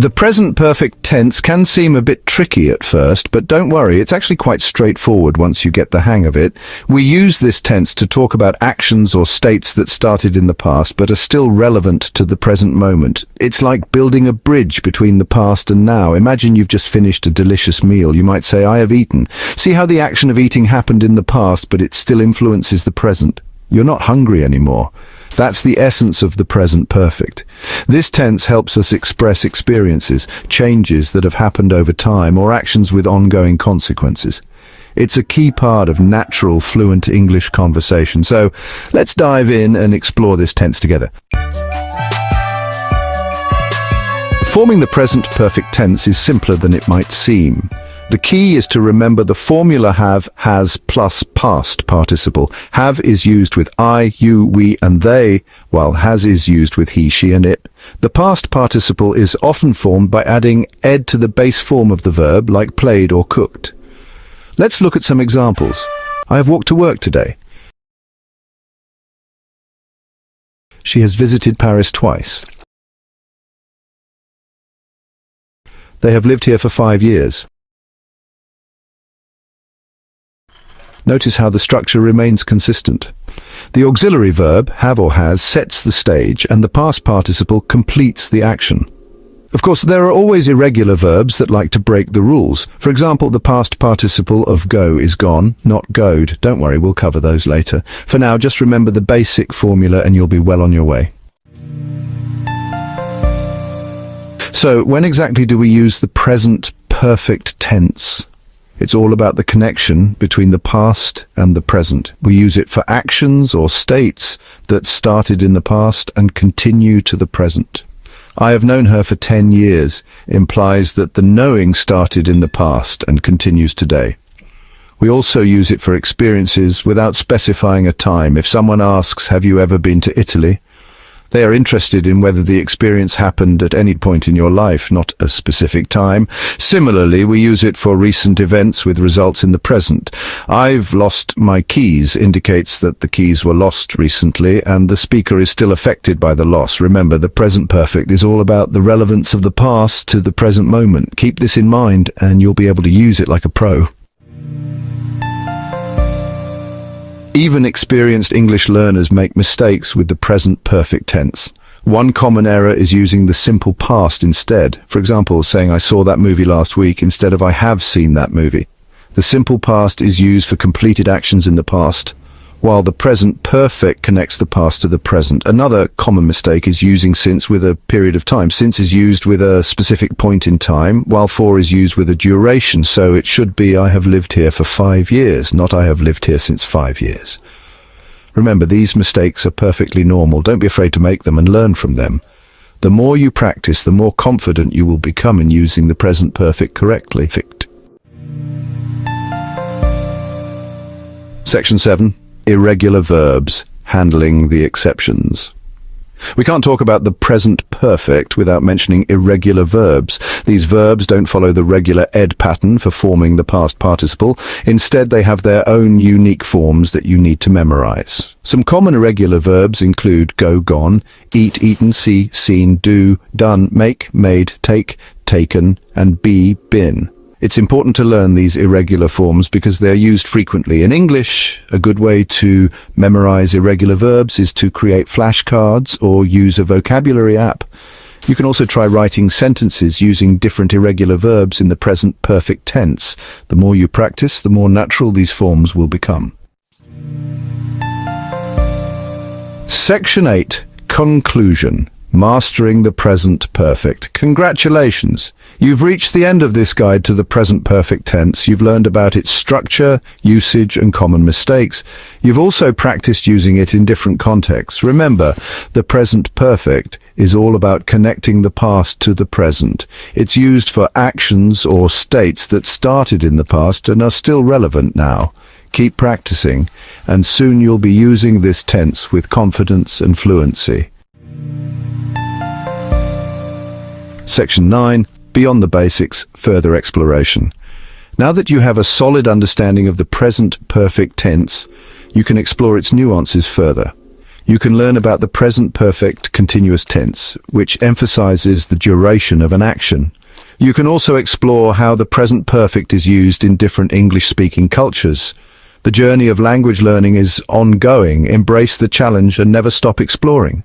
The present perfect tense can seem a bit tricky at first, but don't worry, it's actually quite straightforward once you get the hang of it. We use this tense to talk about actions or states that started in the past but are still relevant to the present moment. It's like building a bridge between the past and now. Imagine you've just finished a delicious meal. You might say, "I have eaten." See how the action of eating happened in the past, but it still influences the present. You're not hungry anymore. That's the essence of the present perfect. This tense helps us express experiences, changes that have happened over time, or actions with ongoing consequences. It's a key part of natural, fluent English conversation. So let's dive in and explore this tense together. Forming the present perfect tense is simpler than it might seem. The key is to remember the formula have, has plus past participle. Have is used with I, you, we, and they, while has is used with he, she, and it. The past participle is often formed by adding ed to the base form of the verb, like played or cooked. Let's look at some examples. I have walked to work today. She has visited Paris twice. They have lived here for 5 years. Notice how the structure remains consistent. The auxiliary verb, have or has, sets the stage, and the past participle completes the action. Of course, there are always irregular verbs that like to break the rules. For example, the past participle of go is gone, not goed. Don't worry, we'll cover those later. For now, just remember the basic formula and you'll be well on your way. So, when exactly do we use the present perfect tense? It's all about the connection between the past and the present. We use it for actions or states that started in the past and continue to the present. I have known her for 10 years implies that the knowing started in the past and continues today. We also use it for experiences without specifying a time. If someone asks, "Have you ever been to Italy?" they are interested in whether the experience happened at any point in your life, not a specific time. Similarly, we use it for recent events with results in the present. "I've lost my keys" indicates that the keys were lost recently and the speaker is still affected by the loss. Remember, the present perfect is all about the relevance of the past to the present moment. Keep this in mind and you'll be able to use it like a pro. Even experienced English learners make mistakes with the present perfect tense. One common error is using the simple past instead. For example, saying "I saw that movie last week" instead of "I have seen that movie." The simple past is used for completed actions in the past, while the present perfect connects the past to the present. Another common mistake is using since with a period of time. Since is used with a specific point in time, while for is used with a duration. So it should be "I have lived here for 5 years," not "I have lived here since 5 years. Remember, these mistakes are perfectly normal. Don't be afraid to make them and learn from them. The more you practice, the more confident you will become in using the present perfect correctly. Section 7. Irregular verbs, handling the exceptions. We can't talk about the present perfect without mentioning irregular verbs. These verbs don't follow the regular ed pattern for forming the past participle. Instead, they have their own unique forms that you need to memorize. Some common irregular verbs include go, gone, eat, eaten, see, seen, do, done, make, made, take, taken, and be, been. It's important to learn these irregular forms because they're used frequently. In English, a good way to memorize irregular verbs is to create flashcards or use a vocabulary app. You can also try writing sentences using different irregular verbs in the present perfect tense. The more you practice, the more natural these forms will become. Section 8. Conclusion. Mastering the present perfect. Congratulations! You've reached the end of this guide to the present perfect tense. You've learned about its structure, usage, and common mistakes. You've also practiced using it in different contexts. Remember, the present perfect is all about connecting the past to the present. It's used for actions or states that started in the past and are still relevant now. Keep practicing, and soon you'll be using this tense with confidence and fluency. Section 9. Beyond the basics, further exploration. Now that you have a solid understanding of the present perfect tense, you can explore its nuances further. You can learn about the present perfect continuous tense, which emphasizes the duration of an action. You can also explore how the present perfect is used in different English-speaking cultures. The journey of language learning is ongoing. Embrace the challenge and never stop exploring.